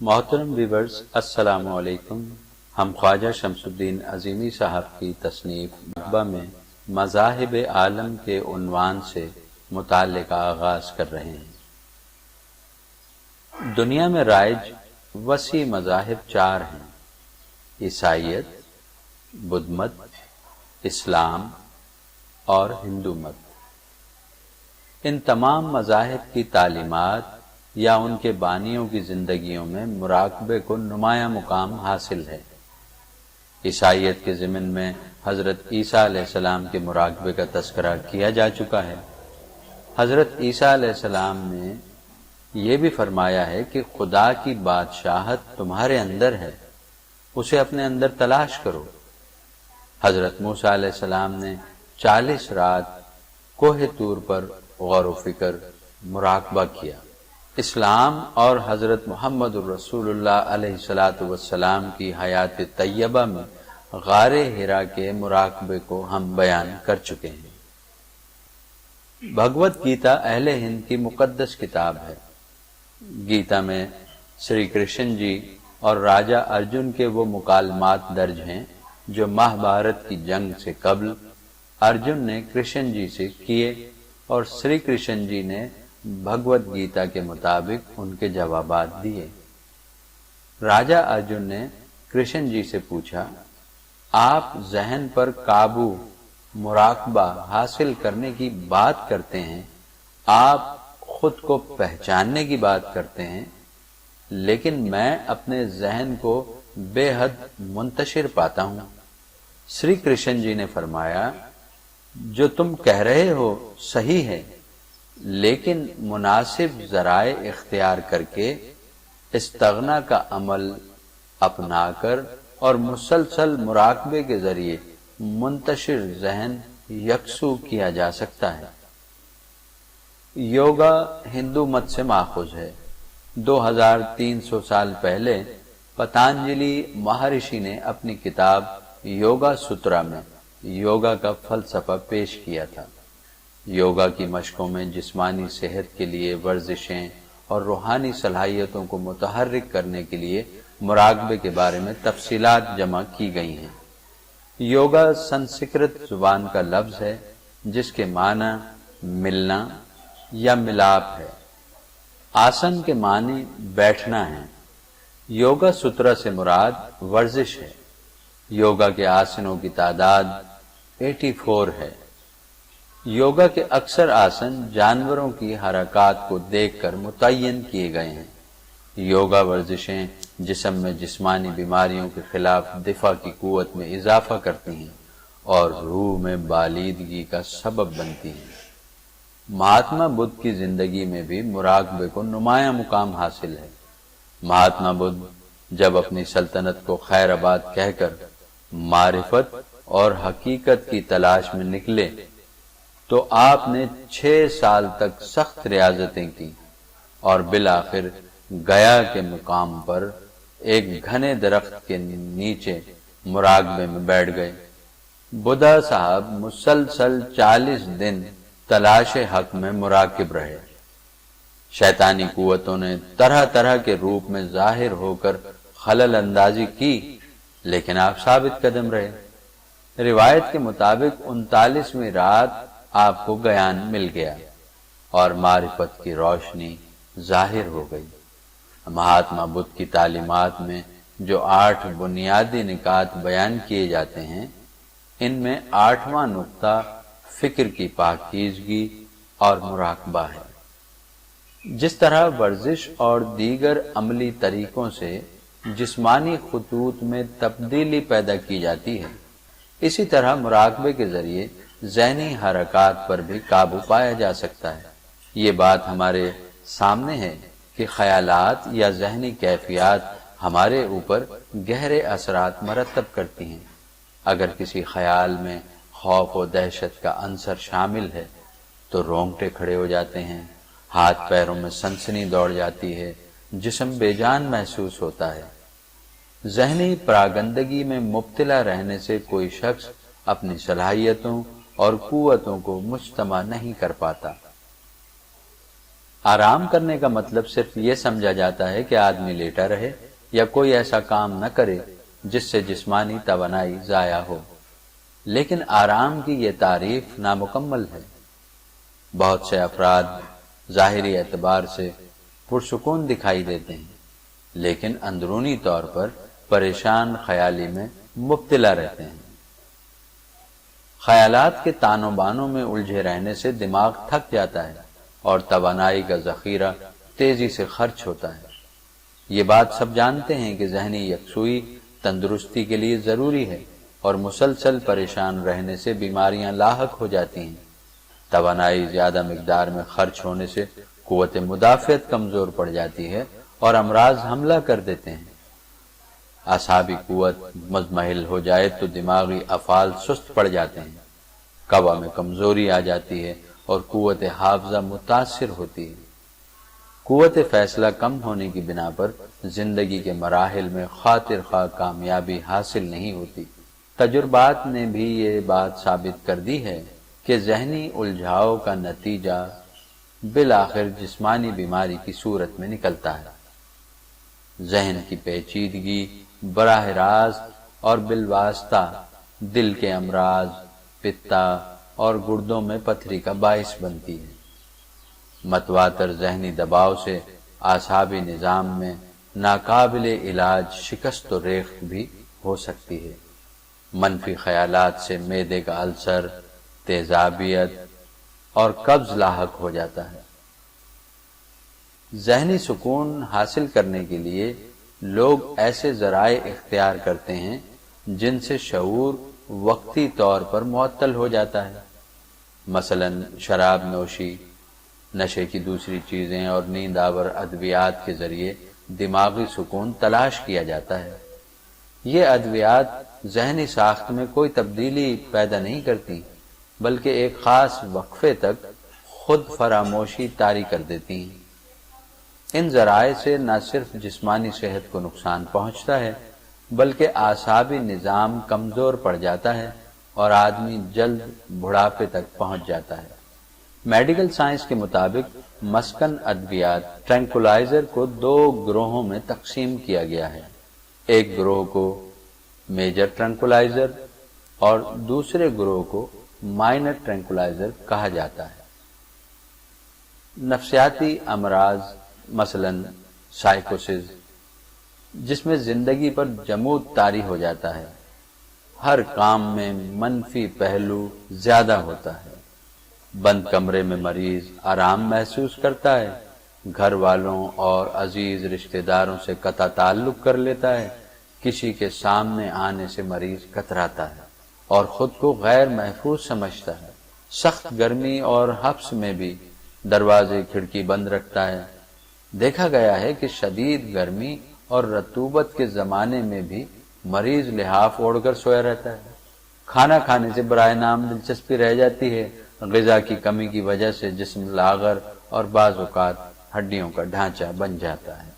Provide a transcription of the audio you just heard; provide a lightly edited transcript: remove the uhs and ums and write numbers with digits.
محترم ویورز، السلام علیکم۔ ہم خواجہ شمس الدین عظیمی صاحب کی تصنیف مکتبہ میں مذاہب عالم کے عنوان سے مطالعے کا آغاز کر رہے ہیں۔ دنیا میں رائج وسیع مذاہب چار ہیں: عیسائیت، بدھ مت، اسلام اور ہندو مت۔ ان تمام مذاہب کی تعلیمات یا ان کے بانیوں کی زندگیوں میں مراقبے کو نمایاں مقام حاصل ہے۔ عیسائیت کے ضمن میں حضرت عیسیٰ علیہ السلام کے مراقبے کا تذکرہ کیا جا چکا ہے۔ حضرت عیسیٰ علیہ السلام نے یہ بھی فرمایا ہے کہ خدا کی بادشاہت تمہارے اندر ہے، اسے اپنے اندر تلاش کرو۔ حضرت موسیٰ علیہ السلام نے 40 رات کوہ طور پر غور و فکر مراقبہ کیا۔ اسلام اور حضرت محمد الرسول اللہ علیہ السلام کی حیات طیبہ میں غار حرا کے مراقبے کو ہم بیان کر چکے ہیں۔ بھگوت گیتا اہل ہند کی مقدس کتاب ہے۔ گیتا میں سری کرشن جی اور راجہ ارجن کے وہ مکالمات درج ہیں جو مہابھارت کی جنگ سے قبل ارجن نے کرشن جی سے کیے اور سری کرشن جی نے بھگوت گیتا کے مطابق ان کے جوابات دیے۔ راجہ ارجن نے کرشن جی سے پوچھا، آپ ذہن پر قابو، مراقبہ حاصل کرنے کی بات کرتے ہیں، آپ خود کو پہچاننے کی بات کرتے ہیں، لیکن میں اپنے ذہن کو بے حد منتشر پاتا ہوں۔ سری کرشن جی نے فرمایا، جو تم کہہ رہے ہو صحیح ہے، لیکن مناسب ذرائع اختیار کر کے استغنا کا عمل اپنا کر اور مسلسل مراقبے کے ذریعے منتشر ذہن یکسو کیا جا سکتا ہے۔ یوگا ہندو مت سے ماخوذ ہے۔ 2300 سال پہلے پتانجلی مہارشی نے اپنی کتاب یوگا سترا میں یوگا کا فلسفہ پیش کیا تھا۔ یوگا کی مشقوں میں جسمانی صحت کے لیے ورزشیں اور روحانی صلاحیتوں کو متحرک کرنے کے لیے مراقبے کے بارے میں تفصیلات جمع کی گئی ہیں۔ یوگا سنسکرت زبان کا لفظ ہے جس کے معنی ملنا یا ملاپ ہے۔ آسن کے معنی بیٹھنا ہے۔ یوگا سترا سے مراد ورزش ہے۔ یوگا کے آسنوں کی تعداد 84 ہے۔ یوگا کے اکثر آسن جانوروں کی حرکات کو دیکھ کر متعین کیے گئے ہیں۔ یوگا ورزشیں جسم میں جسمانی بیماریوں کے خلاف دفاع کی قوت میں اضافہ کرتی ہیں اور روح میں بالیدگی کا سبب بنتی ہیں۔ مہاتما بدھ کی زندگی میں بھی مراقبے کو نمایاں مقام حاصل ہے۔ مہاتما بدھ جب اپنی سلطنت کو خیر آباد کہہ کر معرفت اور حقیقت کی تلاش میں نکلے تو آپ نے 6 سال تک سخت ریاضتیں کی اور بالآخر گیا کے مقام پر ایک گھنے درخت کے نیچے مراقبے میں بیٹھ گئے۔ بدھا صاحب مسلسل 40 دن تلاش حق میں مراقب رہے۔ شیطانی قوتوں نے طرح طرح کے روپ میں ظاہر ہو کر خلل اندازی کی، لیکن آپ ثابت قدم رہے۔ روایت کے مطابق 39ویں رات آپ کو گیان مل گیا اور معرفت کی روشنی ظاہر ہو گئی۔ مہاتما بدھ کی تعلیمات میں جو 8 بنیادی نکات بیان کیے جاتے ہیں، ان میں 8واں نقطہ فکر کی پاکیزگی اور مراقبہ ہے۔ جس طرح ورزش اور دیگر عملی طریقوں سے جسمانی خطوط میں تبدیلی پیدا کی جاتی ہے، اسی طرح مراقبے کے ذریعے ذہنی حرکات پر بھی قابو پایا جا سکتا ہے۔ یہ بات ہمارے سامنے ہے کہ خیالات یا ذہنی کیفیات ہمارے اوپر گہرے اثرات مرتب کرتی ہیں۔ اگر کسی خیال میں خوف و دہشت کا عنصر شامل ہے تو رونگٹے کھڑے ہو جاتے ہیں، ہاتھ پیروں میں سنسنی دوڑ جاتی ہے، جسم بے جان محسوس ہوتا ہے۔ ذہنی پراگندگی میں مبتلا رہنے سے کوئی شخص اپنی صلاحیتوں اور قوتوں کو مجتمع نہیں کر پاتا۔ آرام کرنے کا مطلب صرف یہ سمجھا جاتا ہے کہ آدمی لیٹا رہے یا کوئی ایسا کام نہ کرے جس سے جسمانی توانائی ضائع ہو، لیکن آرام کی یہ تعریف نامکمل ہے۔ بہت سے افراد ظاہری اعتبار سے پرسکون دکھائی دیتے ہیں، لیکن اندرونی طور پر پریشان خیالی میں مبتلا رہتے ہیں۔ خیالات کے تان و بانوں میں الجھے رہنے سے دماغ تھک جاتا ہے اور توانائی کا ذخیرہ تیزی سے خرچ ہوتا ہے۔ یہ بات سب جانتے ہیں کہ ذہنی یکسوئی تندرستی کے لیے ضروری ہے اور مسلسل پریشان رہنے سے بیماریاں لاحق ہو جاتی ہیں۔ توانائی زیادہ مقدار میں خرچ ہونے سے قوت مدافعت کمزور پڑ جاتی ہے اور امراض حملہ کر دیتے ہیں۔ اعصابی قوت مزمحل ہو جائے تو دماغی افعال سست پڑ جاتے ہیں، قوا میں کمزوری آ جاتی ہے اور قوت حافظہ متاثر ہوتی ہے۔ قوت فیصلہ کم ہونے کی بنا پر زندگی کے مراحل میں خاطر خواہ کامیابی حاصل نہیں ہوتی۔ تجربات نے بھی یہ بات ثابت کر دی ہے کہ ذہنی الجھاؤ کا نتیجہ بالآخر جسمانی بیماری کی صورت میں نکلتا ہے۔ ذہن کی پیچیدگی براہ راست اور بالواسطہ دل کے امراض، پتا اور گردوں میں پتھری کا باعث بنتی ہے۔ متواتر ذہنی دباؤ سے اعصابی نظام میں ناقابل علاج شکست و ریخت بھی ہو سکتی ہے۔ منفی خیالات سے معدے کا السر، تیزابیت اور قبض لاحق ہو جاتا ہے۔ ذہنی سکون حاصل کرنے کے لیے لوگ ایسے ذرائع اختیار کرتے ہیں جن سے شعور وقتی طور پر معطل ہو جاتا ہے، مثلا شراب نوشی، نشے کی دوسری چیزیں اور نیند آور ادویات کے ذریعے دماغی سکون تلاش کیا جاتا ہے۔ یہ ادویات ذہنی ساخت میں کوئی تبدیلی پیدا نہیں کرتی، بلکہ ایک خاص وقفے تک خود فراموشی طاری کر دیتی ہیں۔ ان ذرائع سے نہ صرف جسمانی صحت کو نقصان پہنچتا ہے، بلکہ اعصابی نظام کمزور پڑ جاتا ہے اور آدمی جلد بڑھاپے تک پہنچ جاتا ہے۔ میڈیکل سائنس کے مطابق مسکن ادویات ٹرینکولائزر کو 2 گروہوں میں تقسیم کیا گیا ہے۔ ایک گروہ کو میجر ٹرینکولائزر اور دوسرے گروہ کو مائنر ٹرینکولائزر کہا جاتا ہے۔ نفسیاتی امراض مثلا سائیکوسز، جس میں زندگی پر جمود طاری ہو جاتا ہے، ہر کام میں منفی پہلو زیادہ ہوتا ہے۔ بند کمرے میں مریض آرام محسوس کرتا ہے، گھر والوں اور عزیز رشتہ داروں سے قطع تعلق کر لیتا ہے، کسی کے سامنے آنے سے مریض کتراتا ہے اور خود کو غیر محفوظ سمجھتا ہے۔ سخت گرمی اور حبس میں بھی دروازے کھڑکی بند رکھتا ہے۔ دیکھا گیا ہے کہ شدید گرمی اور رطوبت کے زمانے میں بھی مریض لحاف اوڑھ کر سویا رہتا ہے۔ کھانا کھانے سے برائے نام دلچسپی رہ جاتی ہے، غذا کی کمی کی وجہ سے جسم لاغر اور بعض اوقات ہڈیوں کا ڈھانچہ بن جاتا ہے۔